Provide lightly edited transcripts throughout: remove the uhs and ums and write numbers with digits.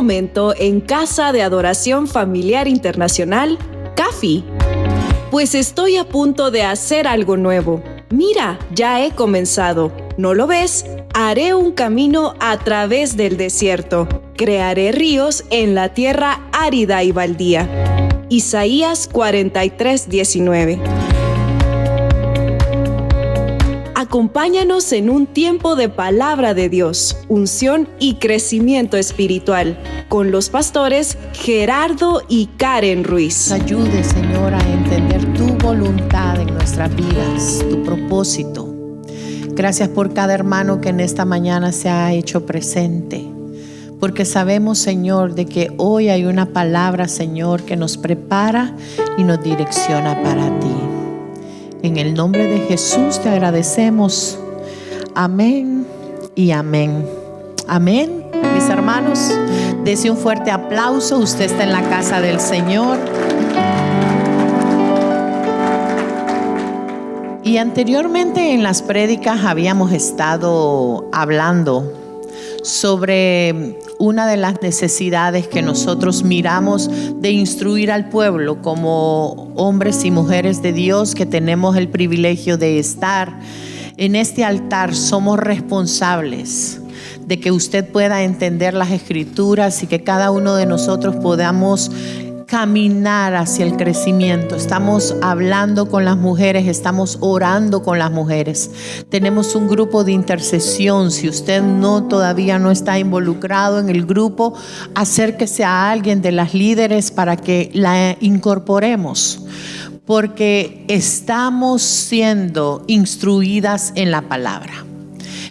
momento en Casa de Adoración Familiar Internacional, CAFI. Pues estoy a punto de hacer algo nuevo. Mira, ya he comenzado. ¿No lo ves? Haré un camino a través del desierto. Crearé ríos en la tierra árida y baldía. Isaías 43:19. Acompáñanos en un tiempo de palabra de Dios, unción y crecimiento espiritual, con los pastores Gerardo y Karen Ruiz. Ayude, Señor, a entender tu voluntad en nuestras vidas, tu propósito. Gracias por cada hermano que en esta mañana se ha hecho presente, porque sabemos, Señor, de que hoy hay una palabra, Señor, que nos prepara y nos direcciona para ti. En el nombre de Jesús te agradecemos. Amén y amén. Amén. Mis hermanos, dese un fuerte aplauso. Usted está en la casa del Señor. Y anteriormente en las prédicas habíamos estado hablando sobre una de las necesidades que nosotros miramos de instruir al pueblo como hombres y mujeres de Dios que tenemos el privilegio de estar en este altar. Somos responsables de que usted pueda entender las Escrituras y que cada uno de nosotros podamos caminar hacia el crecimiento. Estamos hablando con las mujeres, estamos orando con las mujeres. Tenemos un grupo de intercesión. Si usted todavía no está involucrado en el grupo, acérquese a alguien de las líderes para que la incorporemos, porque estamos siendo instruidas en la palabra.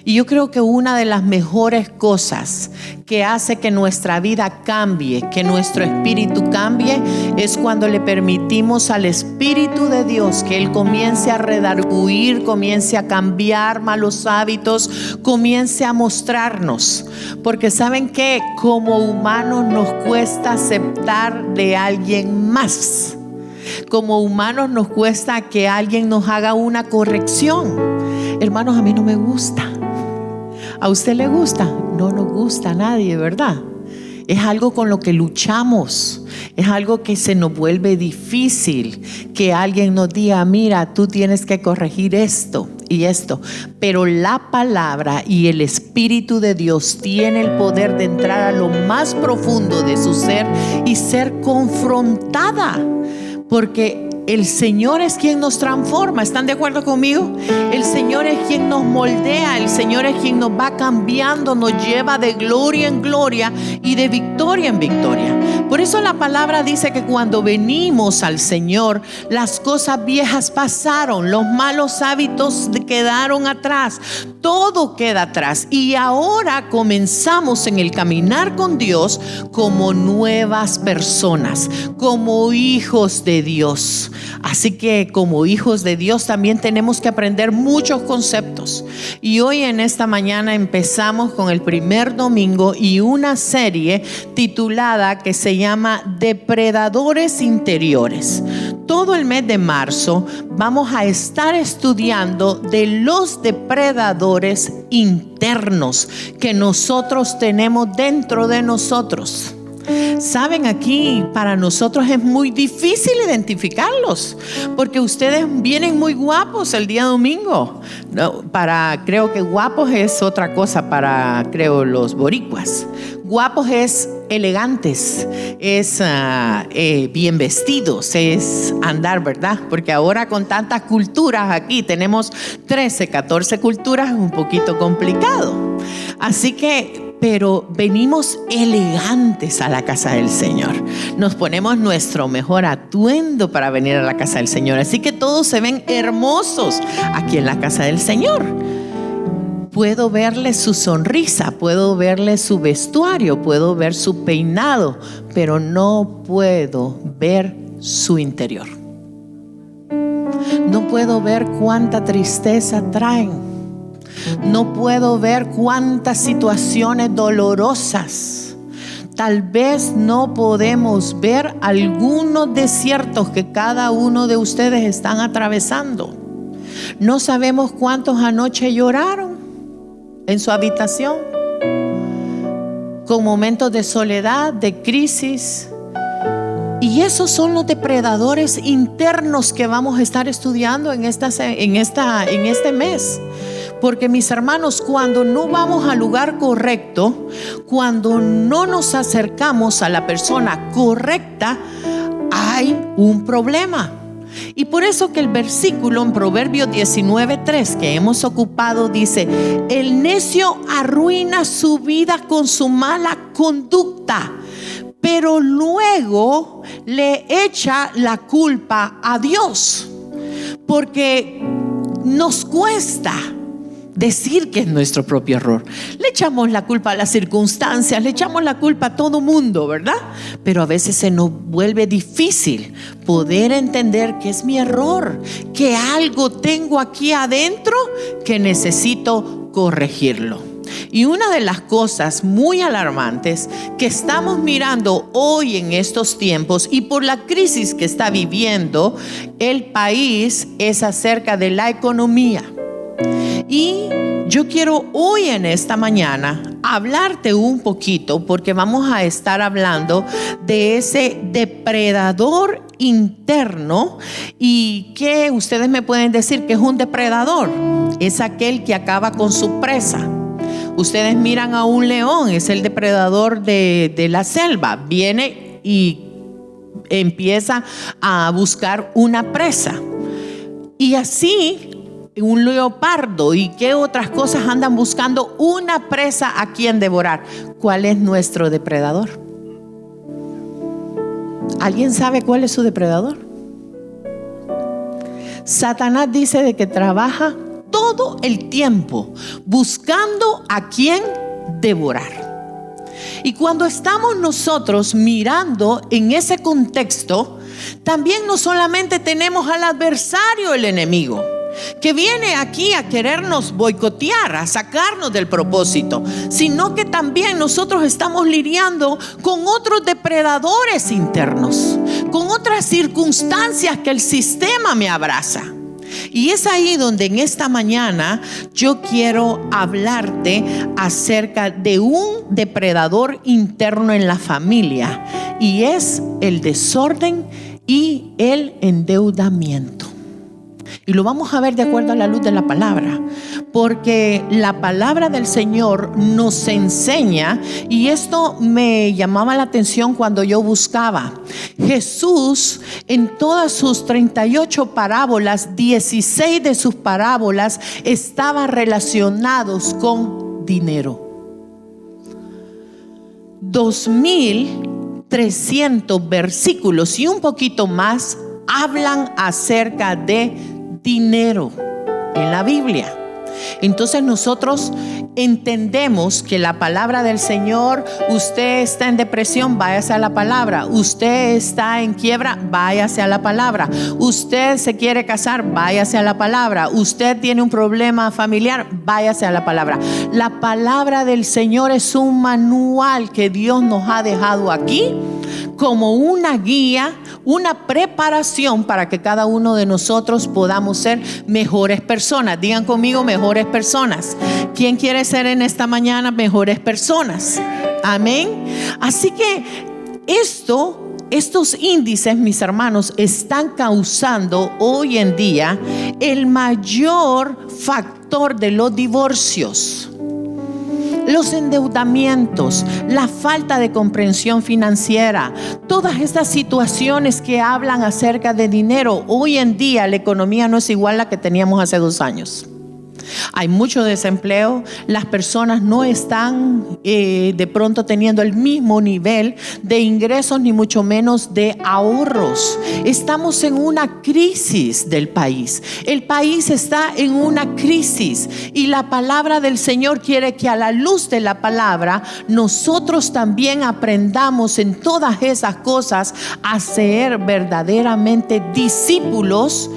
Y yo creo que una de las mejores cosas que hace que nuestra vida cambie, que nuestro espíritu cambie, es cuando le permitimos al Espíritu de Dios que Él comience a redarguir, comience a cambiar malos hábitos, comience a mostrarnos. Porque saben que como humanos nos cuesta aceptar de alguien más. Como humanos nos cuesta que alguien nos haga una corrección. Hermanos, a mí no me gusta. ¿A usted le gusta? No nos gusta a nadie, ¿verdad? Es algo con lo que luchamos. Es algo que se nos vuelve difícil. Que alguien nos diga, mira, tú tienes que corregir esto y esto. Pero la palabra y el Espíritu de Dios tiene el poder de entrar a lo más profundo de su ser y ser confrontada. Porque el Señor es quien nos transforma. ¿Están de acuerdo conmigo? El Señor es quien nos moldea. El Señor es quien nos va cambiando, nos lleva de gloria en gloria y de victoria en victoria. Por eso la palabra dice que cuando venimos al Señor, las cosas viejas pasaron, los malos hábitos quedaron atrás, todo queda atrás. Y ahora comenzamos en el caminar con Dios como nuevas personas, como hijos de Dios. Así que como hijos de Dios también tenemos que aprender muchos conceptos. Y hoy en esta mañana empezamos con el primer domingo y una serie titulada que se llama Depredadores Interiores. Todo el mes de marzo vamos a estar estudiando de los depredadores internos que nosotros tenemos dentro de nosotros. Saben, aquí para nosotros es muy difícil identificarlos, porque ustedes vienen muy guapos el día domingo. No, creo que guapos es otra cosa para, los boricuas. Guapos es elegantes, es bien vestidos, es andar, ¿verdad? Porque ahora con tantas culturas aquí, tenemos 13, 14 culturas, es un poquito complicado. Así que pero venimos elegantes a la casa del Señor. Nos ponemos nuestro mejor atuendo para venir a la casa del Señor. Así que todos se ven hermosos aquí en la casa del Señor. Puedo verle su sonrisa, puedo verle su vestuario, puedo ver su peinado, pero no puedo ver su interior. No puedo ver cuánta tristeza traen. No puedo ver cuántas situaciones dolorosas. Tal vez no podemos ver algunos desiertos que cada uno de ustedes están atravesando. No sabemos cuántos anoche lloraron en su habitación. con momentos de soledad, de crisis. Y esos son los depredadores internos que vamos a estar estudiando en este mes. Porque mis hermanos, cuando no vamos al lugar correcto, cuando no nos acercamos a la persona correcta, hay un problema. Y por eso que el versículo en Proverbios 19:3 que hemos ocupado dice: el necio arruina su vida con su mala conducta, pero luego le echa la culpa a Dios. Porque nos cuesta decir que es nuestro propio error. Le echamos la culpa a las circunstancias, le echamos la culpa a todo mundo, ¿verdad? Pero a veces se nos vuelve difícil poder entender que es mi error, que algo tengo aquí adentro que necesito corregirlo. Y una de las cosas muy alarmantes que estamos mirando hoy en estos tiempos y por la crisis que está viviendo el país es acerca de la economía. Y yo quiero hoy en esta mañana hablarte un poquito, porque vamos a estar hablando de ese depredador interno. Y que ustedes me pueden decir que es un depredador. Es aquel que acaba con su presa. Ustedes miran a un león, es el depredador de la selva. Viene y empieza a buscar una presa. Y así un leopardo y qué otras cosas andan buscando una presa a quien devorar. ¿Cuál es nuestro depredador? ¿Alguien sabe cuál es su depredador? Satanás dice de que trabaja todo el tiempo buscando a quien devorar. Y cuando estamos nosotros mirando en ese contexto, también no solamente tenemos al adversario, el enemigo, que viene aquí a querernos boicotear, a sacarnos del propósito, sino que también nosotros estamos lidiando con otros depredadores internos, con otras circunstancias que el sistema me abraza. Y es ahí donde en esta mañana yo quiero hablarte acerca de un depredador interno en la familia, y es el desorden y el endeudamiento. Y lo vamos a ver de acuerdo a la luz de la palabra, porque la palabra del Señor nos enseña, y esto me llamaba la atención cuando yo buscaba. Jesús, en todas sus 38 parábolas, 16 de sus parábolas estaban relacionados con dinero. 2300 versículos y un poquito más hablan acerca de dinero en la Biblia. Entonces nosotros entendemos que la palabra del Señor: usted está en depresión, váyase a la palabra. Usted está en quiebra, váyase a la palabra. Usted se quiere casar, váyase a la palabra. Usted tiene un problema familiar, váyase a la palabra. La palabra del Señor es un manual que Dios nos ha dejado aquí como una guía, una preparación para que cada uno de nosotros podamos ser mejores personas. Digan conmigo: mejores personas. ¿Quién quiere ser en esta mañana mejores personas? Amén. Así que estos índices, mis hermanos, están causando hoy en día el mayor factor de los divorcios, los endeudamientos, la falta de comprensión financiera, todas estas situaciones que hablan acerca de dinero. Hoy en día la economía no es igual a la que teníamos hace 2 años. Hay mucho desempleo, las personas no están de pronto teniendo el mismo nivel de ingresos, ni mucho menos de ahorros. Estamos en una crisis del país. El país está en una crisis, y la palabra del Señor quiere que a la luz de la palabra nosotros también aprendamos en todas esas cosas a ser verdaderamente discípulos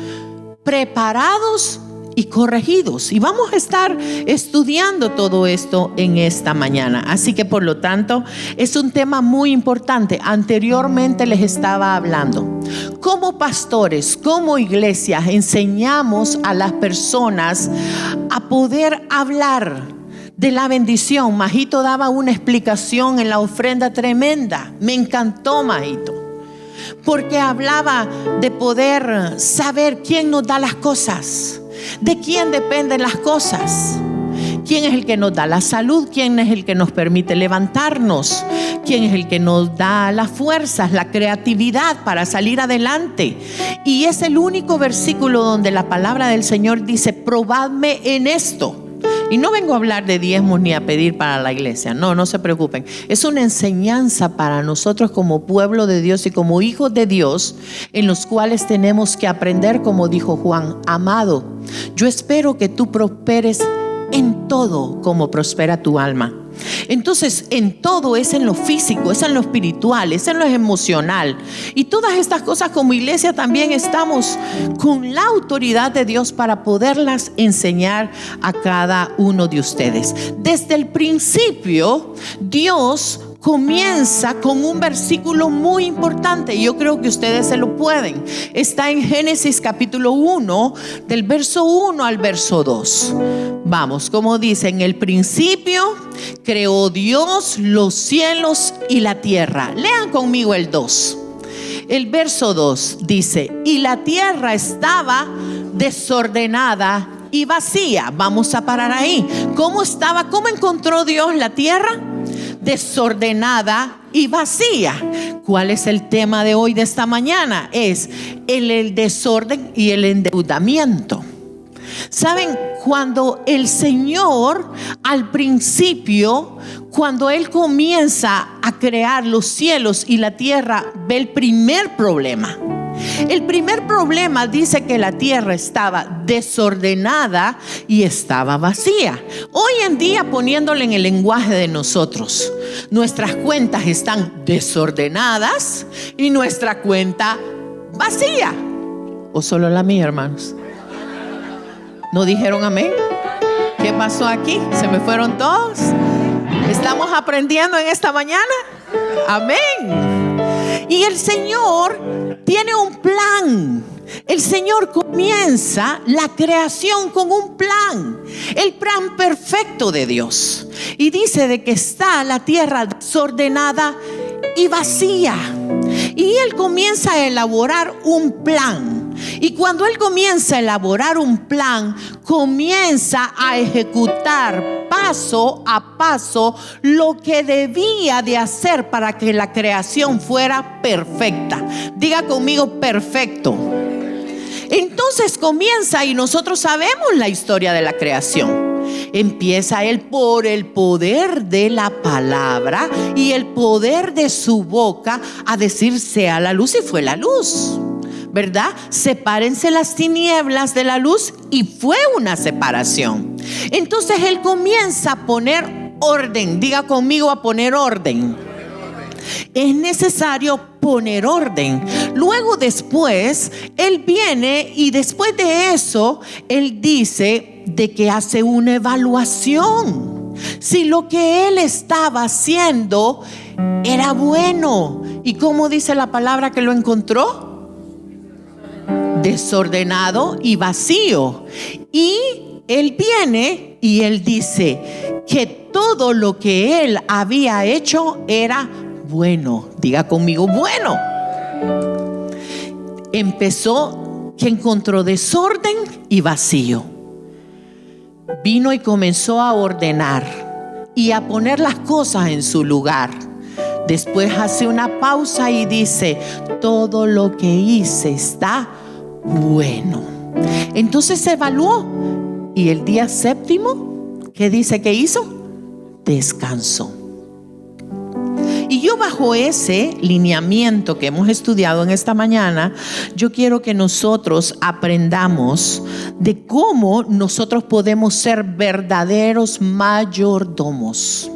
preparados y corregidos. Y vamos a estar estudiando todo esto en esta mañana. Así que por lo tanto es un tema muy importante. Anteriormente les estaba hablando. Como pastores, como iglesia, enseñamos a las personas a poder hablar de la bendición, Majito daba una explicación en la ofrenda tremenda. Me encantó, Majito, porque hablaba de poder saber quién nos da las cosas, de quién dependen las cosas. ¿Quién es el que nos da la salud? ¿Quién es el que nos permite levantarnos? ¿Quién es el que nos da las fuerzas, la creatividad para salir adelante? Y es el único versículo donde la palabra del Señor dice: probadme en esto. Y no vengo a hablar de diezmos ni a pedir para la iglesia. No se preocupen. Es una enseñanza para nosotros como pueblo de Dios y como hijos de Dios, en los cuales tenemos que aprender, como dijo Juan: amado, yo espero que tú prosperes en todo como prospera tu alma. Entonces, en todo, es en lo físico, es en lo espiritual, es en lo emocional. Y todas estas cosas como iglesia también estamos con la autoridad de Dios para poderlas enseñar a cada uno de ustedes. Desde el principio, Dios comienza con un versículo muy importante. Yo creo que ustedes se lo pueden. Está en Génesis capítulo 1, del verso 1 al verso 2. Vamos, como dice: en el principio creó Dios los cielos y la tierra. Lean conmigo el 2. El verso 2 dice: y la tierra estaba desordenada y vacía. Vamos a parar ahí. ¿Cómo estaba? ¿Cómo encontró Dios la tierra? Desordenada y vacía. ¿Cuál es el tema de hoy, de esta mañana? Es el desorden y el endeudamiento. ¿Saben? Cuando el Señor al principio, cuando Él comienza a crear los cielos y la tierra, ve el primer problema. El primer problema dice que la tierra estaba desordenada y estaba vacía. Hoy en día, poniéndole en el lenguaje de nosotros, nuestras cuentas están desordenadas y nuestra cuenta vacía. ¿O solo la mía, hermanos? ¿No dijeron amén? ¿Qué pasó aquí? ¿Se me fueron todos? ¿Estamos aprendiendo en esta mañana? Amén. Y el Señor tiene un plan. El Señor comienza la creación con un plan, el plan perfecto de Dios. Y dice de que está la tierra desordenada y vacía. Y Él comienza a elaborar un plan. Y cuando Él comienza a elaborar un plan, comienza a ejecutar paso a paso lo que debía de hacer para que la creación fuera perfecta. Diga conmigo: perfecto. Entonces comienza, y nosotros sabemos la historia de la creación. Empieza Él por el poder de la palabra y el poder de su boca a decir: sea la luz, y fue la luz. ¿Verdad? Sepárense las tinieblas de la luz, y fue una separación. Entonces Él comienza a poner orden. Diga conmigo: a poner orden. Es necesario poner orden. Luego, después, Él viene, y después de eso, Él dice de que hace una evaluación. Si lo que Él estaba haciendo era bueno. ¿Y cómo dice la palabra que lo encontró? Desordenado y vacío. Y Él viene y Él dice que todo lo que Él había hecho era bueno. Diga conmigo: bueno. Empezó que encontró desorden y vacío. Vino y comenzó a ordenar y a poner las cosas en su lugar. Después hace una pausa y dice: todo lo que hice está bueno. Entonces se evaluó, y el día séptimo, ¿qué dice que hizo? Descansó. Y yo, bajo ese lineamiento que hemos estudiado en esta mañana, yo quiero que nosotros aprendamos de cómo nosotros podemos ser verdaderos mayordomos.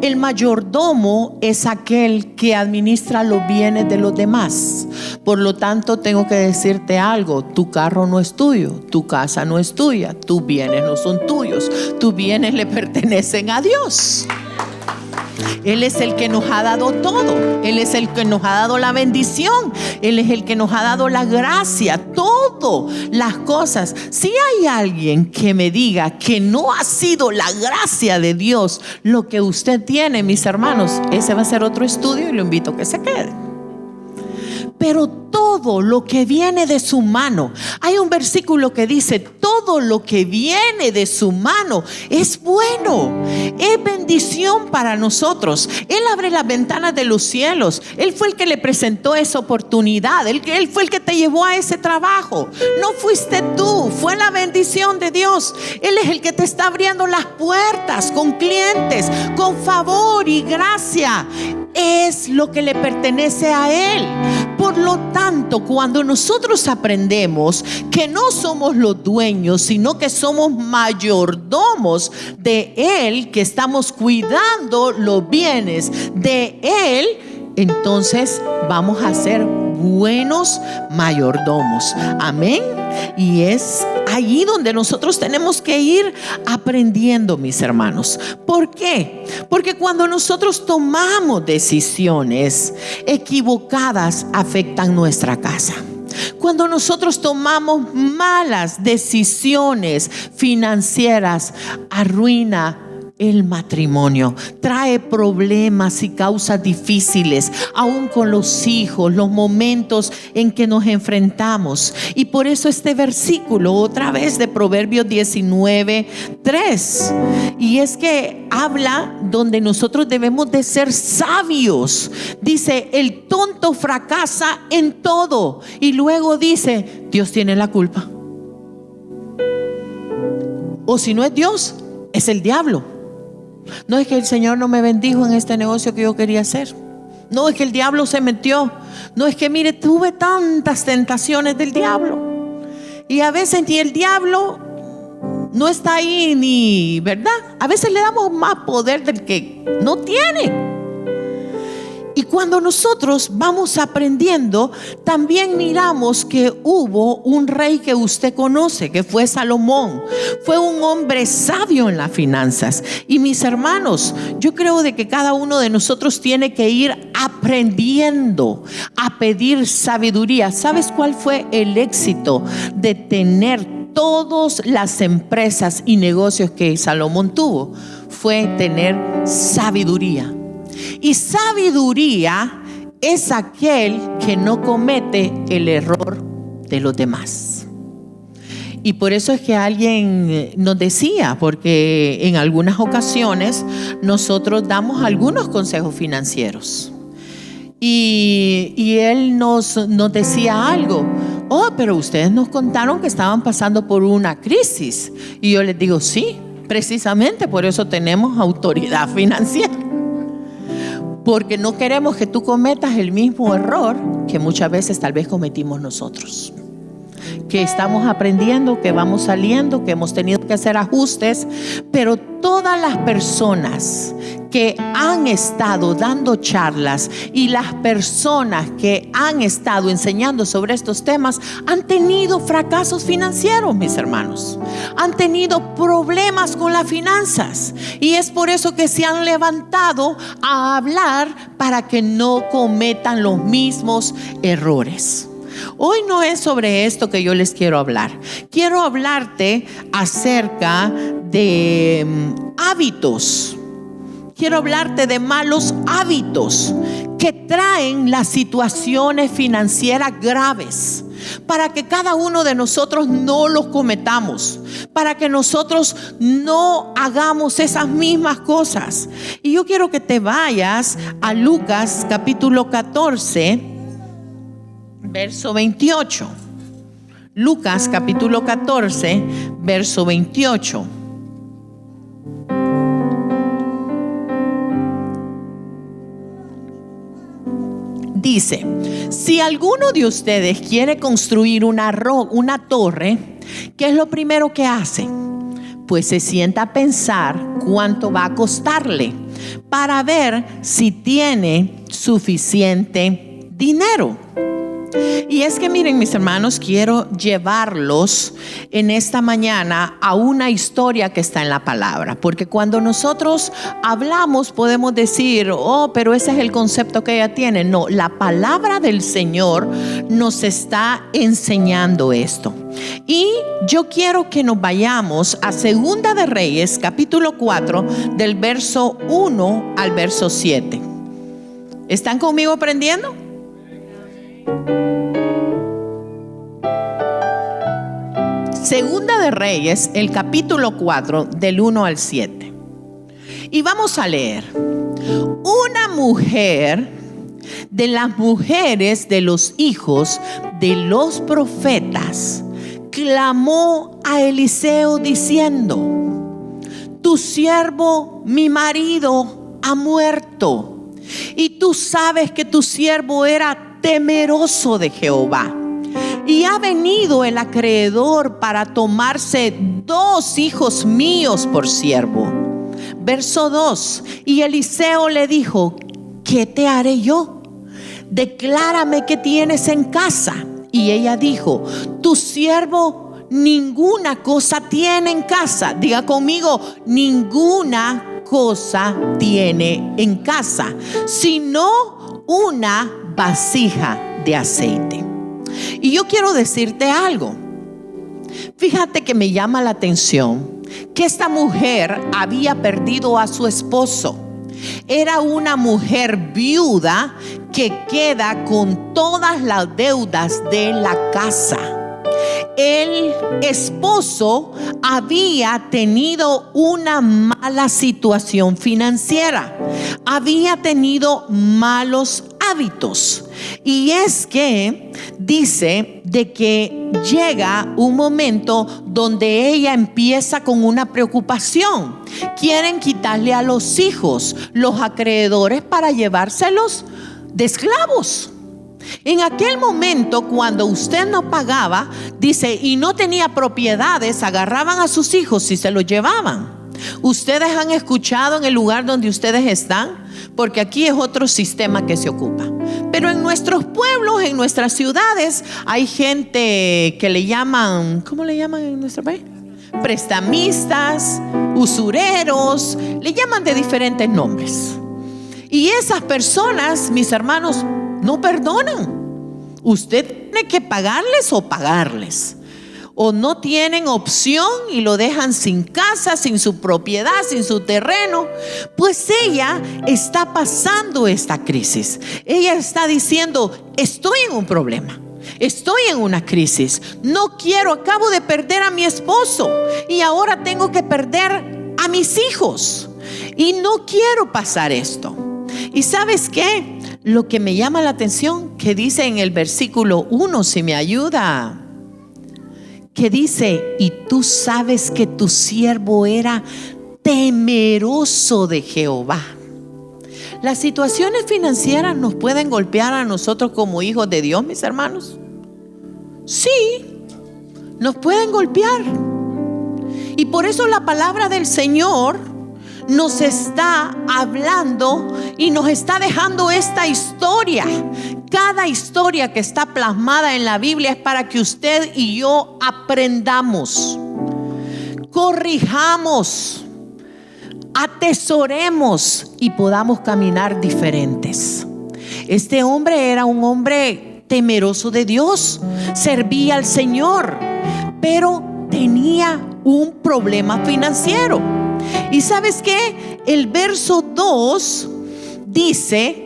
El mayordomo es aquel que administra los bienes de los demás. Por lo tanto, tengo que decirte algo: tu carro no es tuyo, tu casa no es tuya, tus bienes no son tuyos, tus bienes le pertenecen a Dios. Él es el que nos ha dado todo. Él es el que nos ha dado la bendición. Él es el que nos ha dado la gracia. Todo, las cosas. Si hay alguien que me diga que no ha sido la gracia de Dios lo que usted tiene, mis hermanos, ese va a ser otro estudio y lo invito a que se quede. Pero todo lo que viene de su mano, hay un versículo que dice: todo lo que viene de su mano es bueno, es bendición para nosotros. Él abre las ventanas de los cielos. Él fue el que le presentó esa oportunidad. Él fue el que te llevó a ese trabajo. No fuiste tú, fue la bendición de Dios. Él es el que te está abriendo las puertas con clientes, con favor y gracia. Es lo que le pertenece a Él. Por lo tanto, cuando nosotros aprendemos que no somos los dueños, sino que somos mayordomos de Él, que estamos cuidando los bienes de Él, entonces vamos a ser buenos mayordomos. Amén. Y es allí donde nosotros tenemos que ir aprendiendo, mis hermanos. ¿Por qué? Porque cuando nosotros tomamos decisiones equivocadas, afectan nuestra casa. Cuando nosotros tomamos malas decisiones financieras, arruina el matrimonio, trae problemas y causas difíciles, aún con los hijos, los momentos en que nos enfrentamos. Y por eso este versículo, otra vez de Proverbios 19:3, y es que habla donde nosotros debemos de ser sabios. Dice: el tonto fracasa en todo. Y luego dice: Dios tiene la culpa. O si no es Dios, es el diablo. No es que el Señor no me bendijo en este negocio que yo quería hacer. No es que el diablo se metió. No es que, mire, tuve tantas tentaciones del diablo. Y a veces ni el diablo no está ahí, ni, ¿verdad? A veces le damos más poder del que no tiene. Y cuando nosotros vamos aprendiendo, también miramos que hubo un rey que usted conoce, que fue Salomón. Fue un hombre sabio en las finanzas. Y mis hermanos, yo creo de que cada uno de nosotros tiene que ir aprendiendo a pedir sabiduría. ¿Sabes cuál fue el éxito de tener todas las empresas y negocios que Salomón tuvo? Fue tener sabiduría. Y sabiduría es aquel que no comete el error de los demás. Y por eso es que alguien nos decía, porque en algunas ocasiones nosotros damos algunos consejos financieros. Y él nos decía algo: oh, pero ustedes nos contaron que estaban pasando por una crisis. Y yo les digo: sí, precisamente por eso tenemos autoridad financiera. Porque no queremos que tú cometas el mismo error que muchas veces tal vez cometimos nosotros. Que estamos aprendiendo, que vamos saliendo, que hemos tenido que hacer ajustes. Pero todas las personas que han estado dando charlas y las personas que han estado enseñando sobre estos temas han tenido fracasos financieros, mis hermanos. Han tenido problemas con las finanzas. Y es por eso que se han levantado a hablar para que no cometan los mismos errores. Hoy no es sobre esto que yo les quiero hablar. Quiero hablarte acerca de hábitos. Quiero hablarte de malos hábitos que traen las situaciones financieras graves, para que cada uno de nosotros no los cometamos, para que nosotros no hagamos esas mismas cosas. Y yo quiero que te vayas a Lucas capítulo 14, verso 28. Lucas capítulo 14, verso 28. Dice: si alguno de ustedes quiere construir una torre, ¿qué es lo primero que hace? Pues se sienta a pensar cuánto va a costarle, para ver si tiene suficiente dinero. Y es que miren, mis hermanos, quiero llevarlos en esta mañana a una historia que está en la palabra, porque cuando nosotros hablamos podemos decir, oh, pero ese es el concepto que ella tiene. No, la palabra del Señor nos está enseñando esto. Y yo quiero que nos vayamos a Segunda de Reyes, capítulo 4, del verso 1 al verso 7. ¿Están conmigo aprendiendo? Segunda de Reyes, el capítulo 4, del 1 al 7. Y vamos a leer. Una mujer de las mujeres de los hijos de los profetas clamó a Eliseo diciendo: tu siervo, mi marido, ha muerto, y tú sabes que tu siervo era temeroso de Jehová. Y ha venido el acreedor para tomarse 2 hijos míos por siervo. Verso 2. Y Eliseo le dijo: ¿qué te haré yo? Declárame qué tienes en casa. Y ella dijo: tu siervo ninguna cosa tiene en casa. Diga conmigo: ninguna cosa tiene en casa, sino una vasija de aceite. Y yo quiero decirte algo. Fíjate que me llama la atención que esta mujer había perdido a su esposo. Era una mujer viuda que queda con todas las deudas de la casa. El esposo había tenido una mala situación financiera, había tenido malos hábitos. Y es que dice de que llega un momento donde ella empieza con una preocupación. Quieren quitarle a los hijos los acreedores para llevárselos de esclavos. En aquel momento, cuando usted no pagaba, dice, y no tenía propiedades, agarraban a sus hijos y se los llevaban. Ustedes han escuchado en el lugar donde ustedes están, porque aquí es otro sistema que se ocupa. Pero en nuestros pueblos, en nuestras ciudades, hay gente que le llaman, ¿cómo le llaman en nuestro país? Prestamistas, usureros, le llaman de diferentes nombres. Y esas personas, mis hermanos, no perdonan. Usted tiene que pagarles o pagarles. O no tienen opción y lo dejan sin casa, sin su propiedad, sin su terreno. Pues ella está pasando esta crisis. Ella está diciendo: estoy en un problema, estoy en una crisis. No quiero, acabo de perder a mi esposo y ahora tengo que perder a mis hijos. Y no quiero pasar esto. ¿Y sabes qué? Lo que me llama la atención, que dice en el versículo 1, si me ayuda, que dice: y tú sabes que tu siervo era temeroso de Jehová. Las situaciones financieras nos pueden golpear a nosotros como hijos de Dios, mis hermanos. Sí, nos pueden golpear. Y por eso la palabra del Señor nos está hablando y nos está dejando esta historia. Cada historia que está plasmada en la Biblia es para que usted y yo aprendamos, corrijamos, atesoremos y podamos caminar diferentes. Este hombre era un hombre temeroso de Dios, servía al Señor, pero tenía un problema financiero. Y ¿sabes qué? El verso 2 dice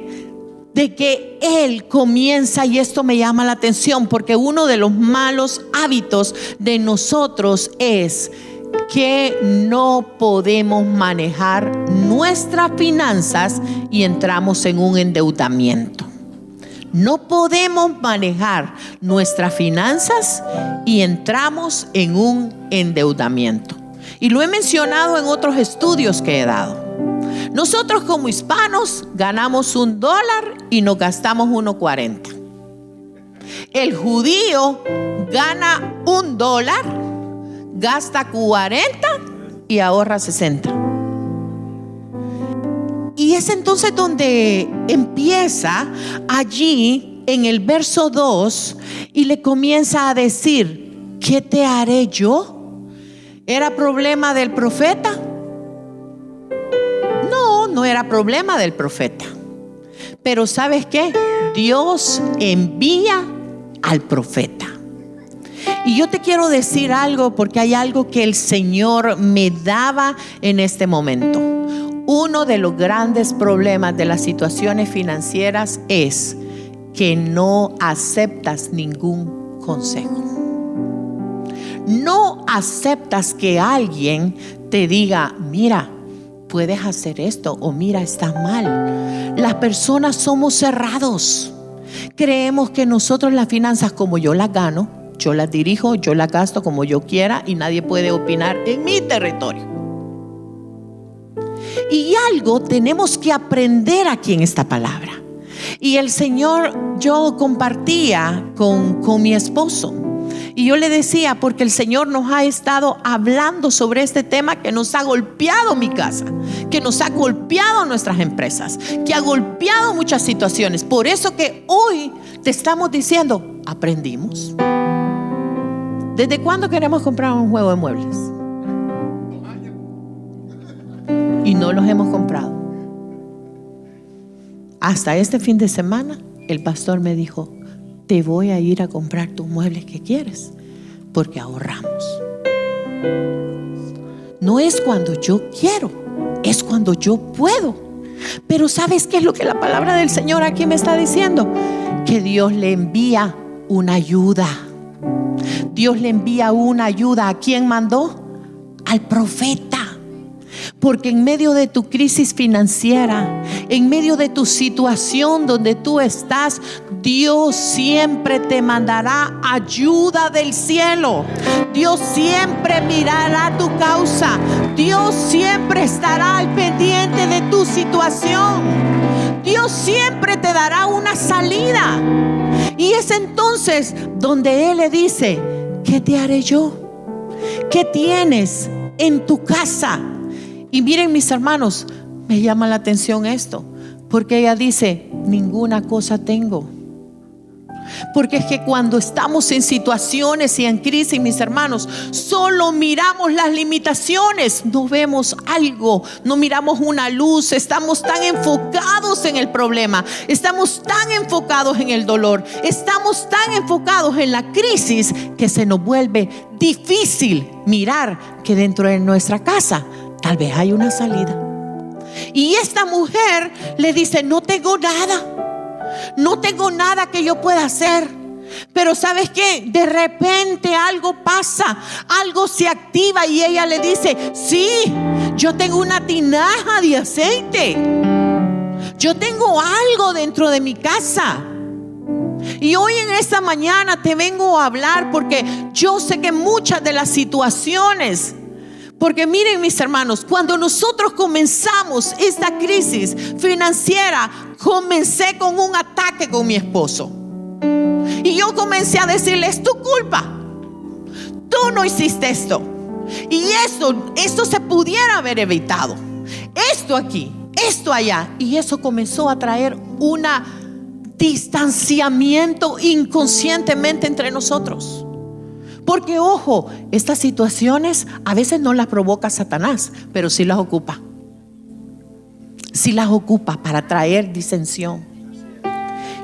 de que él comienza, y esto me llama la atención, porque uno de los malos hábitos de nosotros es que no podemos manejar nuestras finanzas y entramos en un endeudamiento. No podemos manejar nuestras finanzas y entramos en un endeudamiento. Y lo he mencionado en otros estudios que he dado. Nosotros como hispanos ganamos $1 y nos gastamos 1.40. El judío gana $1, gasta 40 y ahorra 60. Y es entonces donde empieza allí en el verso 2 y le comienza a decir: ¿qué te haré yo? ¿Era problema del profeta? No era problema del profeta. Pero ¿sabes qué? Dios envía al profeta. Y yo te quiero decir algo, porque hay algo que el Señor me daba en este momento. Uno de los grandes problemas de las situaciones financieras es que no aceptas ningún consejo. No aceptas que alguien te diga: mira, puedes hacer esto, o mira, está mal. Las personas somos cerrados. Creemos que nosotros las finanzas, como yo las gano, yo las dirijo, yo las gasto como yo quiera y nadie puede opinar en mi territorio. Y algo tenemos que aprender aquí en esta palabra. Y el Señor, yo compartía con mi esposo. Y yo le decía, porque el Señor nos ha estado hablando sobre este tema que nos ha golpeado mi casa, que nos ha golpeado nuestras empresas, que ha golpeado muchas situaciones. Por eso que hoy te estamos diciendo: aprendimos. ¿Desde cuándo queremos comprar un juego de muebles? Y no los hemos comprado. Hasta este fin de semana el pastor me dijo: te voy a ir a comprar tus muebles que quieres, porque ahorramos. No es cuando yo quiero, es cuando yo puedo. Pero ¿sabes qué es lo que la palabra del Señor aquí me está diciendo? Que Dios le envía una ayuda. Dios le envía una ayuda. ¿A quién mandó? Al profeta. Porque en medio de tu crisis financiera, en medio de tu situación donde tú estás, Dios siempre te mandará ayuda del cielo. Dios siempre mirará tu causa. Dios siempre estará al pendiente de tu situación. Dios siempre te dará una salida. Y es entonces donde Él le dice: ¿qué te haré yo? ¿Qué tienes en tu casa? Y miren, mis hermanos, me llama la atención esto, porque ella dice: ninguna cosa tengo. Porque es que cuando estamos en situaciones y en crisis, mis hermanos, solo miramos las limitaciones, no vemos algo, no miramos una luz. Estamos tan enfocados en el problema, estamos tan enfocados en el dolor, estamos tan enfocados en la crisis, que se nos vuelve difícil mirar que dentro de nuestra casa tal vez hay una salida. Y esta mujer le dice: no tengo nada que yo pueda hacer. Pero ¿sabes qué? De repente algo pasa, algo se activa, y ella le dice: sí, yo tengo una tinaja de aceite, yo tengo algo dentro de mi casa. Y hoy en esta mañana te vengo a hablar, porque yo sé que muchas de las situaciones, porque miren, mis hermanos, cuando nosotros comenzamos esta crisis financiera, comencé con un ataque con mi esposo. Y yo comencé a decirle: es tu culpa, tú no hiciste esto. Y esto se pudiera haber evitado. Esto aquí, esto allá. Y eso comenzó a traer un distanciamiento inconscientemente entre nosotros. Porque ojo, estas situaciones a veces no las provoca Satanás, pero sí las ocupa. Sí las ocupa para traer disensión.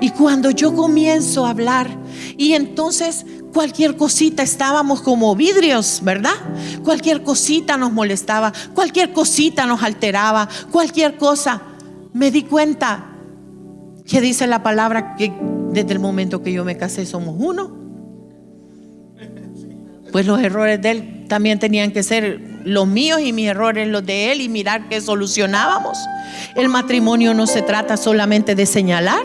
Y cuando yo comienzo a hablar, y entonces cualquier cosita, estábamos como vidrios, ¿verdad? Cualquier cosita nos molestaba, cualquier cosita nos alteraba, cualquier cosa. Me di cuenta que dice la palabra que desde el momento que yo me casé somos uno. Pues los errores de él también tenían que ser los míos, y mis errores los de él, y mirar qué solucionábamos. El matrimonio no se trata solamente de señalar.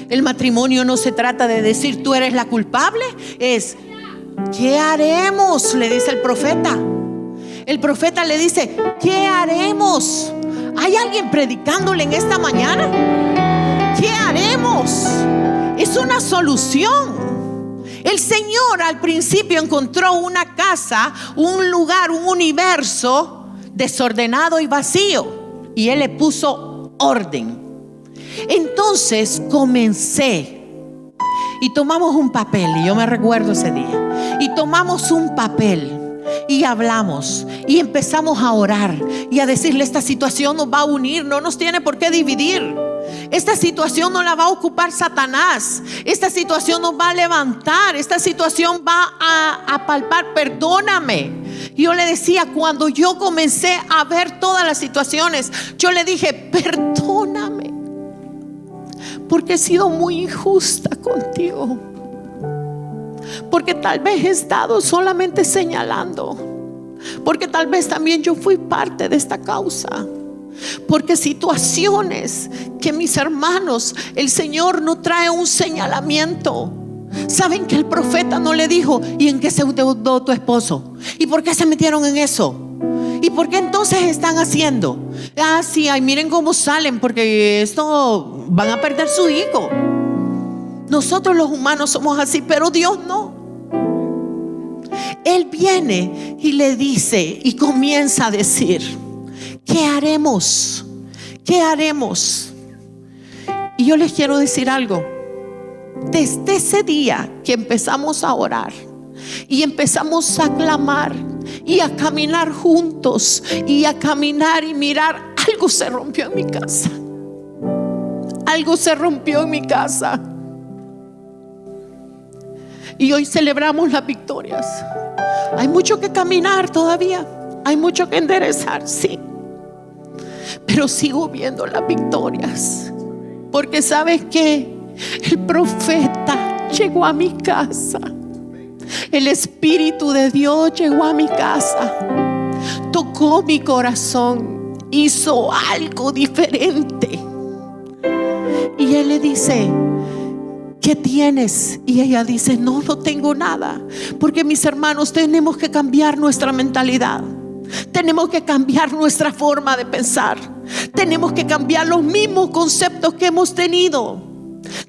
El matrimonio no se trata de decir: tú eres la culpable. Es: ¿qué haremos? Le dice el profeta. El profeta le dice: ¿qué haremos? ¿Hay alguien predicándole en esta mañana? ¿Qué haremos? Es una solución. El Señor al principio encontró una casa, un lugar, un universo desordenado y vacío, y Él le puso orden. Entonces comencé y tomamos un papel, y yo me recuerdo ese día, y tomamos un papel y hablamos y empezamos a orar y a decirle: esta situación nos va a unir, no nos tiene por qué dividir. Esta situación no la va a ocupar Satanás. Esta situación nos va a levantar. Esta situación va a palpar. Perdóname. Y yo le decía, cuando yo comencé a ver todas las situaciones, yo le dije: perdóname, porque he sido muy injusta contigo, porque tal vez he estado solamente señalando, porque tal vez también yo fui parte de esta causa, porque situaciones que mis hermanos, el Señor no trae un señalamiento. Saben que el profeta no le dijo: ¿y en qué se endeudó tu esposo? ¿Y por qué se metieron en eso? ¿Y por qué entonces están haciendo? Ah, sí, ay, miren cómo salen, porque esto van a perder su hijo. Nosotros los humanos somos así, pero Dios no. Él viene y le dice y comienza a decir: ¿qué haremos? ¿Qué haremos? Y yo les quiero decir algo. Desde ese día que empezamos a orar y empezamos a clamar y a caminar juntos y a caminar y mirar, algo se rompió en mi casa. Algo se rompió en mi casa. Y hoy celebramos las victorias. Hay mucho que caminar todavía, hay mucho que enderezar, sí, pero sigo viendo las victorias. Porque ¿sabes qué? El profeta llegó a mi casa. El Espíritu de Dios llegó a mi casa, tocó mi corazón, hizo algo diferente. Y él le dice: ¿qué tienes? Y ella dice: no tengo nada. Porque mis hermanos, tenemos que cambiar nuestra mentalidad. Tenemos que cambiar nuestra forma de pensar. Tenemos que cambiar los mismos conceptos que hemos tenido.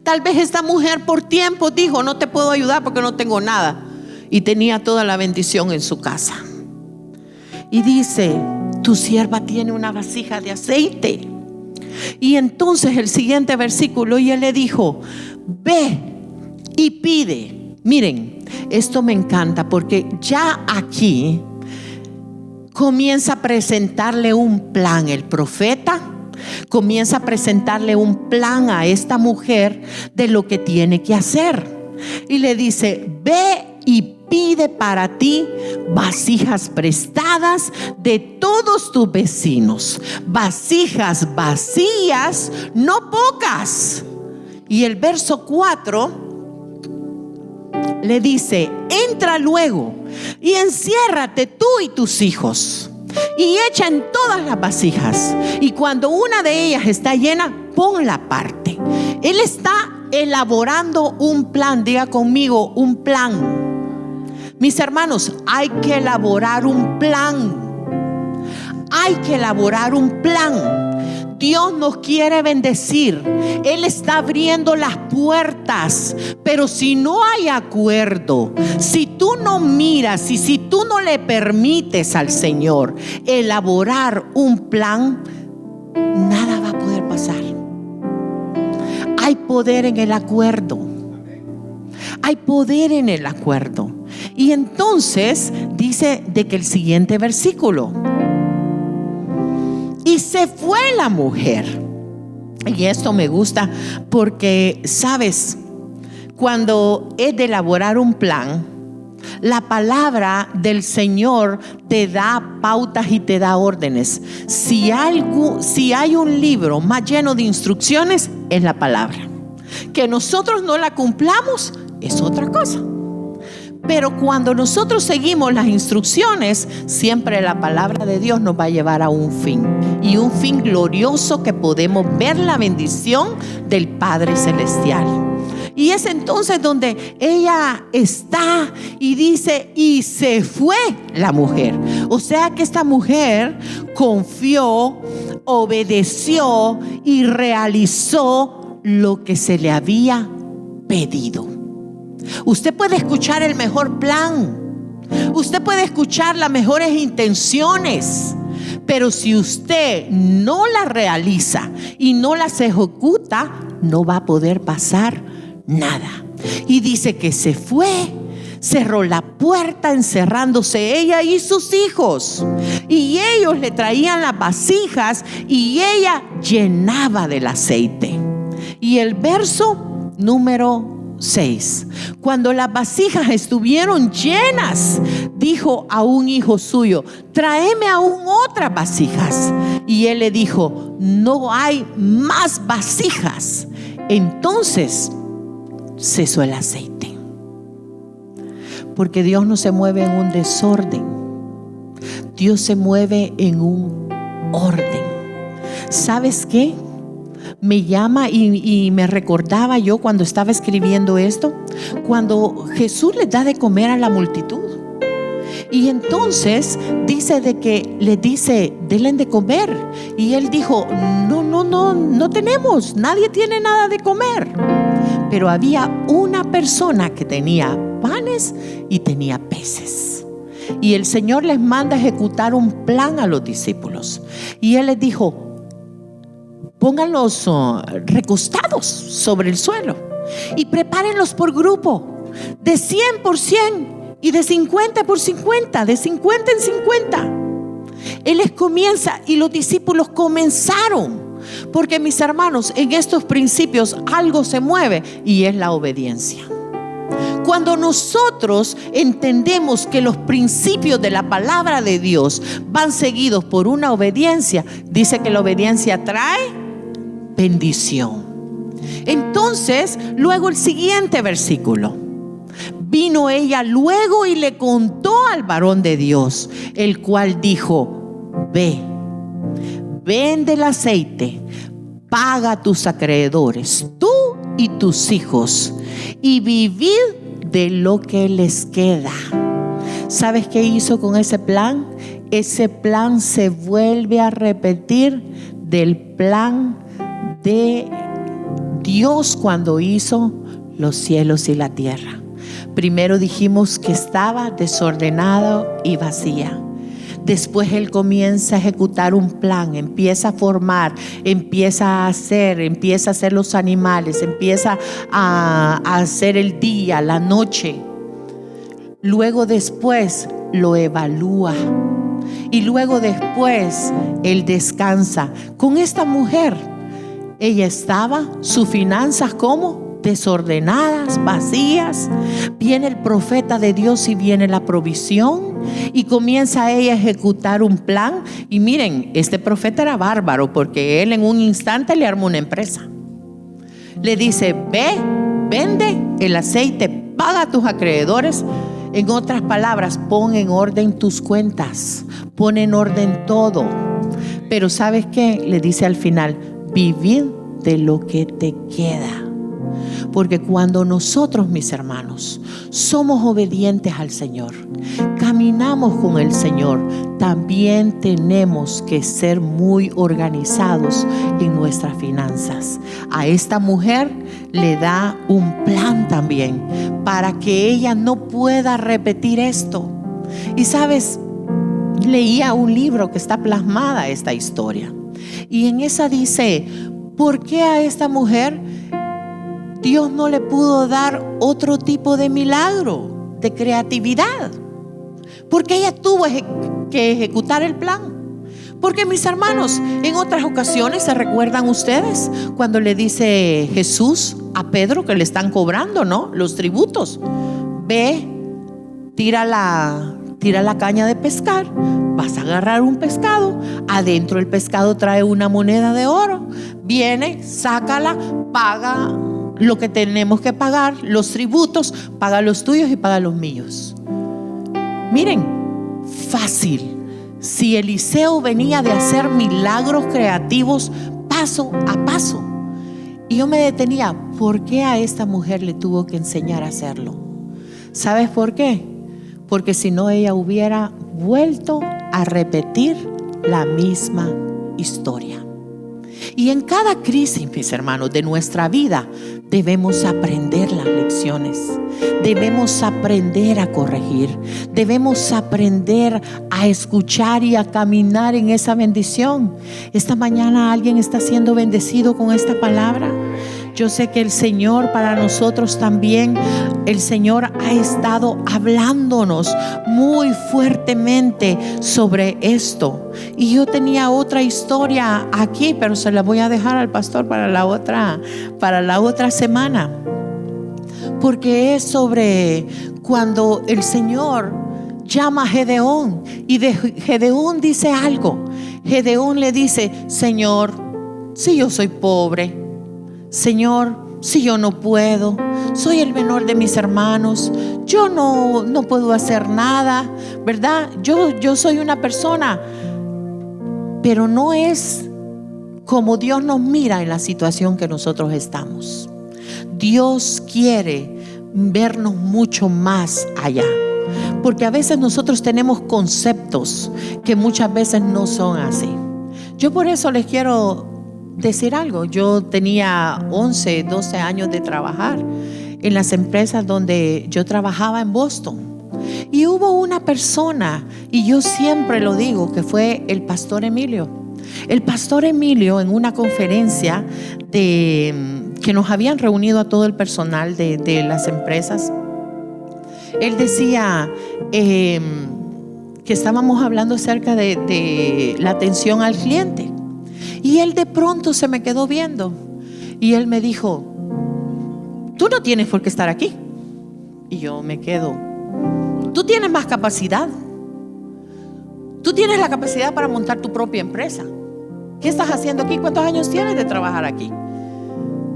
Tal vez esta mujer por tiempo dijo: no te puedo ayudar porque no tengo nada. Y tenía toda la bendición en su casa. Y dice: tu sierva tiene una vasija de aceite. Y entonces el siguiente versículo, y él le dijo: ve y pide. Miren, esto me encanta, porque ya aquí comienza a presentarle un plan. El profeta comienza a presentarle un plan a esta mujer de lo que tiene que hacer. Y le dice: ve y pide para ti vasijas prestadas de todos tus vecinos, vasijas vacías, no pocas. Y el verso 4 le dice: entra luego y enciérrate tú y tus hijos y echa en todas las vasijas, y cuando una de ellas está llena, ponla aparte. Él está elaborando un plan. Diga conmigo: un plan. Mis hermanos, hay que elaborar un plan. Hay que elaborar un plan. Dios nos quiere bendecir. Él está abriendo las puertas. Pero si no hay acuerdo, si tú no miras y si tú no le permites al Señor elaborar un plan, nada va a poder pasar. Hay poder en el acuerdo. Hay poder en el acuerdo. Y entonces dice de que el siguiente versículo: y se fue la mujer. Y esto me gusta porque, ¿sabes? Cuando es de elaborar un plan, la palabra del Señor te da pautas y te da órdenes. Si hay un libro más lleno de instrucciones, es la palabra. Que nosotros no la cumplamos es otra cosa. Pero cuando nosotros seguimos las instrucciones, siempre la palabra de Dios nos va a llevar a un fin, y un fin glorioso, que podemos ver la bendición del Padre Celestial. Y es entonces donde ella está y dice: y se fue la mujer. O sea que esta mujer confió, obedeció y realizó lo que se le había pedido. Usted puede escuchar el mejor plan, usted puede escuchar las mejores intenciones, pero si usted no las realiza y no las ejecuta, no va a poder pasar nada. Y dice que se fue, cerró la puerta, encerrándose ella y sus hijos. Y ellos le traían las vasijas y ella llenaba del aceite. Y el verso número 6: cuando las vasijas estuvieron llenas, dijo a un hijo suyo: tráeme aún otras vasijas. Y él le dijo: no hay más vasijas. Entonces cesó el aceite. Porque Dios no se mueve en un desorden, Dios se mueve en un orden. ¿Sabes qué? Me llama y me recordaba yo cuando estaba escribiendo esto, cuando Jesús les da de comer a la multitud. Y entonces dice de que le dice: denle de comer. Y él dijo: no tenemos, nadie tiene nada de comer. Pero había una persona que tenía panes y tenía peces. Y el Señor les manda a ejecutar un plan a los discípulos. Y él les dijo: pónganlos recostados sobre el suelo y prepárenlos por grupo, de 100 por 100 y de 50 por 50, de 50 en 50. Él les comienza y los discípulos comenzaron. Porque, mis hermanos, en estos principios algo se mueve y es la obediencia. Cuando nosotros entendemos que los principios de la palabra de Dios van seguidos por una obediencia, dice que la obediencia trae bendición. Entonces, luego el siguiente versículo: vino ella luego y le contó al varón de Dios, el cual dijo: ve, vende el aceite, paga a tus acreedores, tú y tus hijos, y vivid de lo que les queda. ¿Sabes qué hizo con ese plan? Ese plan se vuelve a repetir del plan de Dios cuando hizo los cielos y la tierra. Primero dijimos que estaba desordenado y vacía. Después Él comienza a ejecutar un plan, empieza a formar, empieza a hacer los animales, empieza a hacer el día, la noche. Luego después lo evalúa y luego después Él descansa. Con esta mujer, ella estaba, sus finanzas ¿cómo? Desordenadas, vacías. Viene el profeta de Dios y viene la provisión y comienza ella a ejecutar un plan. Y miren, este profeta era bárbaro, porque él en un instante le armó una empresa. Le dice: ve, vende el aceite, paga a tus acreedores. En otras palabras, pon en orden tus cuentas, pon en orden todo. Pero ¿sabes qué? Le dice al final: vivid de lo que te queda. Porque cuando nosotros, mis hermanos, somos obedientes al Señor, caminamos con el Señor, también tenemos que ser muy organizados en nuestras finanzas. A esta mujer le da un plan también para que ella no pueda repetir esto. Y sabes, leía un libro que está plasmada esta historia, y en esa dice: ¿por qué a esta mujer Dios no le pudo dar otro tipo de milagro, de creatividad? Porque ella tuvo que ejecutar el plan. Porque, mis hermanos, en otras ocasiones, ¿se recuerdan ustedes cuando le dice Jesús a Pedro que le están cobrando, ¿no?, los tributos? Ve, tira la caña de pescar, vas a agarrar un pescado, adentro del pescado trae una moneda de oro, viene, sácala, paga lo que tenemos que pagar, los tributos, paga los tuyos y paga los míos. Miren, fácil. Si Eliseo venía de hacer milagros creativos paso a paso, y yo me detenía: ¿por qué a esta mujer le tuvo que enseñar a hacerlo? ¿Sabes por qué? Porque si no, ella hubiera vuelto a repetir la misma historia. Y en cada crisis, mis hermanos, de nuestra vida, debemos aprender las lecciones, debemos aprender a corregir, debemos aprender a escuchar y a caminar en esa bendición. Esta mañana alguien está siendo bendecido con esta palabra. Yo sé que el Señor para nosotros también, el Señor ha estado hablándonos muy fuertemente sobre esto. Y yo tenía otra historia aquí, pero se la voy a dejar al pastor para la otra semana. Porque es sobre cuando el Señor llama a Gedeón, y de Gedeón dice algo. Gedeón le dice: Señor, si yo soy pobre, Señor, si yo no puedo, soy el menor de mis hermanos, yo no puedo hacer nada, ¿verdad? Yo soy una persona, pero no es como Dios nos mira en la situación que nosotros estamos. Dios quiere vernos mucho más allá, porque a veces nosotros tenemos conceptos que muchas veces no son así. Yo por eso les quiero decir algo. Yo tenía 11, 12 años de trabajar en las empresas donde yo trabajaba en Boston, y hubo una persona, y yo siempre lo digo, que fue el pastor Emilio. El pastor Emilio, en una conferencia que nos habían reunido a todo el personal de las empresas, él decía que estábamos hablando acerca de la atención al cliente. Y él de pronto se me quedó viendo y él me dijo: tú no tienes por qué estar aquí. Y yo me quedo: tú tienes más capacidad. Tú tienes la capacidad para montar tu propia empresa. ¿Qué estás haciendo aquí? ¿Cuántos años tienes de trabajar aquí?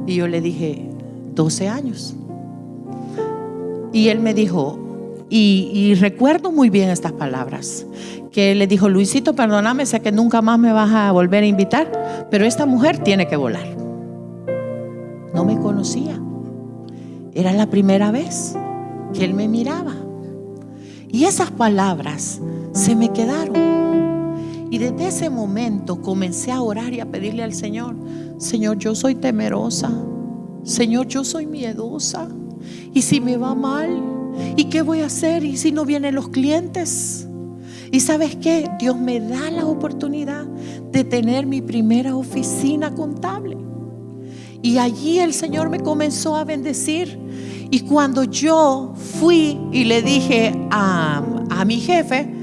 Y yo le dije: 12 años. Y él me dijo, y recuerdo muy bien estas palabras, que él le dijo: Luisito, perdóname, sé que nunca más me vas a volver a invitar, pero esta mujer tiene que volar. No me conocía. Era la primera vez que él me miraba. Y esas palabras se me quedaron. Y desde ese momento comencé a orar y a pedirle al Señor: Señor, yo soy temerosa. Señor, yo soy miedosa. ¿Y si me va mal? ¿Y qué voy a hacer? ¿Y si no vienen los clientes? ¿Y sabes qué? Dios me da la oportunidad de tener mi primera oficina contable. Y allí el Señor me comenzó a bendecir. Y cuando yo fui y le dije a mi jefe,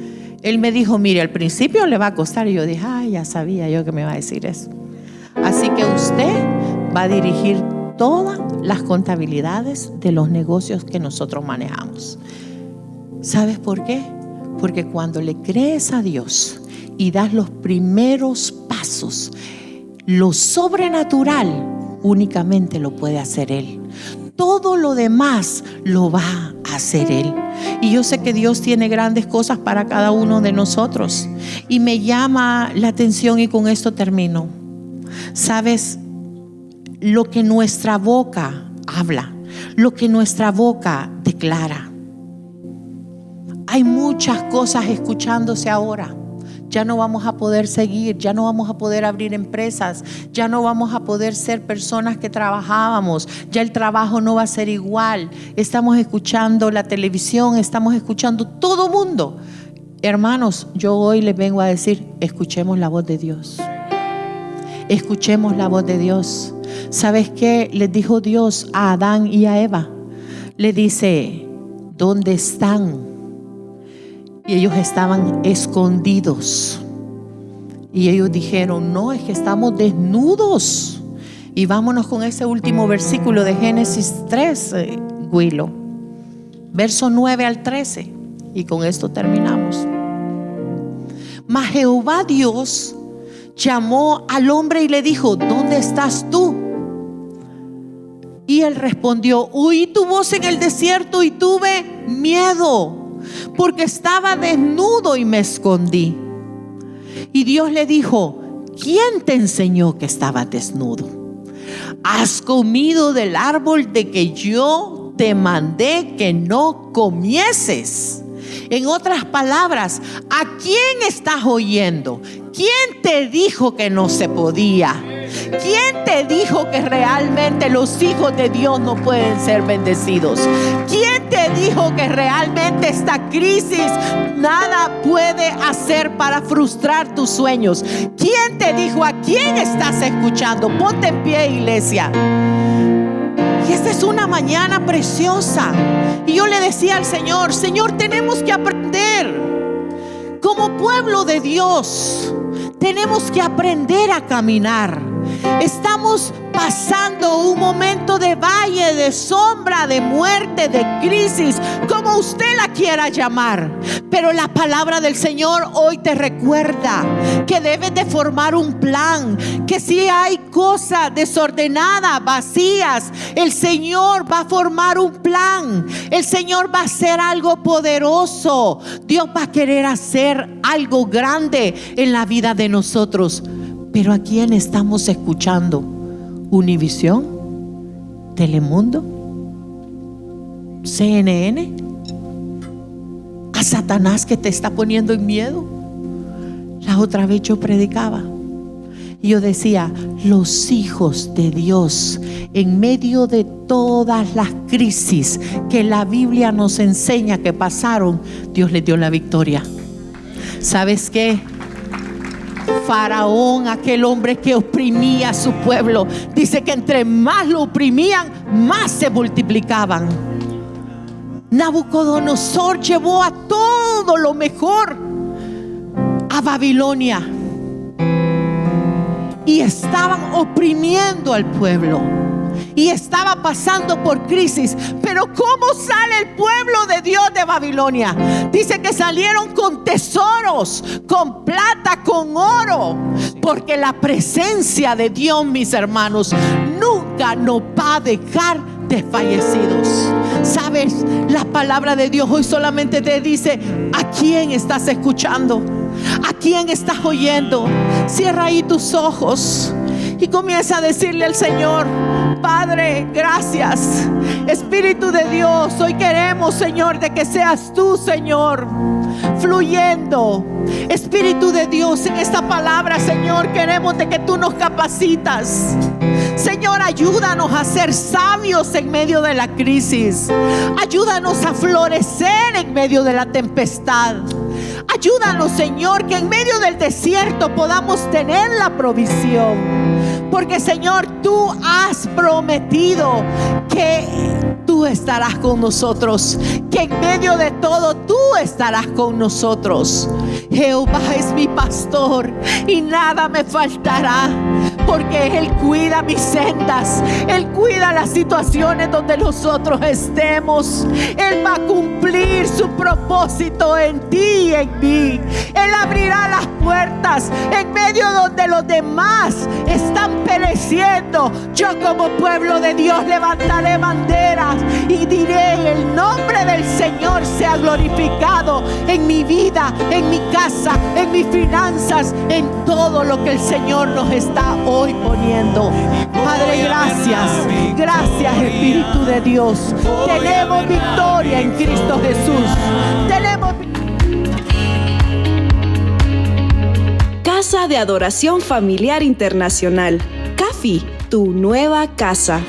él me dijo: mire, al principio le va a costar. Y yo dije: ay, ya sabía yo que me iba a decir eso. Así que usted va a dirigir todas las contabilidades de los negocios que nosotros manejamos. ¿Sabes por qué? Porque cuando le crees a Dios y das los primeros pasos, lo sobrenatural únicamente lo puede hacer Él. Todo lo demás lo va a hacer Él. Y yo sé que Dios tiene grandes cosas para cada uno de nosotros. Y me llama la atención, y con esto termino. ¿Sabes? Lo que nuestra boca habla, lo que nuestra boca declara. Hay muchas cosas escuchándose ahora. Ya no vamos a poder seguir, ya no vamos a poder abrir empresas, ya no vamos a poder ser personas que trabajábamos, ya el trabajo no va a ser igual. Estamos escuchando la televisión, estamos escuchando todo mundo. Hermanos, yo hoy les vengo a decir: escuchemos la voz de Dios. Escuchemos la voz de Dios. ¿Sabes qué les dijo Dios a Adán y a Eva? Le dice: ¿dónde están? Y ellos estaban escondidos. Y ellos dijeron: no, es que estamos desnudos. Y vámonos con ese último versículo de Génesis 3, Willow. Verso 9 al 13. Y con esto terminamos. Mas Jehová Dios llamó al hombre y le dijo: ¿dónde estás tú? Y él respondió: oí tu voz en el desierto y tuve miedo, porque estaba desnudo y me escondí. Y Dios le dijo: ¿quién te enseñó que estabas desnudo? ¿Has comido del árbol de que yo te mandé que no comieses? En otras palabras, ¿a quién estás oyendo? ¿Quién te dijo que no se podía? ¿Quién te dijo que realmente los hijos de Dios no pueden ser bendecidos? ¿Quién te dijo que realmente esta crisis nada puede hacer para frustrar tus sueños? ¿Quién te dijo? ¿A quién estás escuchando? Ponte en pie, iglesia. Y esta es una mañana preciosa. Y yo le decía al Señor: Señor, tenemos que aprender. Como pueblo de Dios, tenemos que aprender a caminar. Estamos pasando un momento de valle, de sombra, de muerte, de crisis, como usted la quiera llamar. Pero la palabra del Señor hoy te recuerda que debes de formar un plan, que si hay cosas desordenadas, vacías, el Señor va a formar un plan. El Señor va a hacer algo poderoso. Dios va a querer hacer algo grande en la vida de nosotros. Pero ¿a quién estamos escuchando? ¿Univisión? ¿Telemundo? ¿CNN? ¿A Satanás que te está poniendo en miedo? La otra vez yo predicaba y yo decía: los hijos de Dios, en medio de todas las crisis que la Biblia nos enseña que pasaron, Dios les dio la victoria. ¿Sabes qué? Faraón, aquel hombre que oprimía a su pueblo, dice que entre más lo oprimían, más se multiplicaban. Nabucodonosor llevó a todo lo mejor a Babilonia y estaban oprimiendo al pueblo y estaba pasando por crisis. Pero ¿cómo sale el pueblo de Dios de Babilonia? Dice que salieron con tesoros, con plata, con oro, porque la presencia de Dios, mis hermanos, nunca nos va a dejar desfallecidos. ¿Sabes? La palabra de Dios hoy solamente te dice: ¿a quién estás escuchando? ¿A quién estás oyendo? Cierra ahí tus ojos y comienza a decirle al Señor: Padre, gracias. Espíritu de Dios, hoy queremos, Señor, de que seas tú, Señor, fluyendo. Espíritu de Dios, en esta palabra, Señor, queremos de que tú nos capacitas. Señor, ayúdanos a ser sabios en medio de la crisis. Ayúdanos a florecer en medio de la tempestad. Ayúdanos, Señor, que en medio del desierto podamos tener la provisión. Porque, Señor, tú has prometido que tú estarás con nosotros, que en medio de todo tú estarás con nosotros. Jehová es mi pastor y nada me faltará, porque Él cuida mis sendas. Él cuida las situaciones donde nosotros estemos. Él va a cumplir su propósito en ti y en mí. Él abrirá las puertas en medio donde los demás están pereciendo. Yo, como pueblo de Dios, levantaré banderas y diré: el nombre del Señor sea glorificado en mi vida, en mi casa, en mis finanzas, en todo lo que el Señor nos está hoy poniendo. Padre, gracias. Gracias, Espíritu de Dios. Tenemos victoria en Cristo Jesús. Tenemos Casa de Adoración Familiar Internacional. CAFI, tu nueva casa.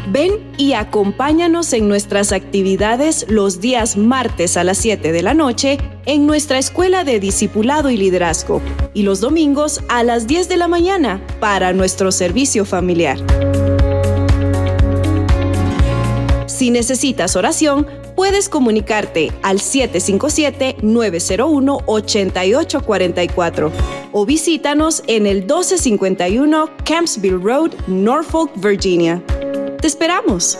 Ven y acompáñanos en nuestras actividades los días martes a las 7 de la noche en nuestra Escuela de Discipulado y Liderazgo y los domingos a las 10 de la mañana para nuestro servicio familiar. Si necesitas oración, puedes comunicarte al 757-901-8844 o visítanos en el 1251 Campsville Road, Norfolk, Virginia. ¡Te esperamos!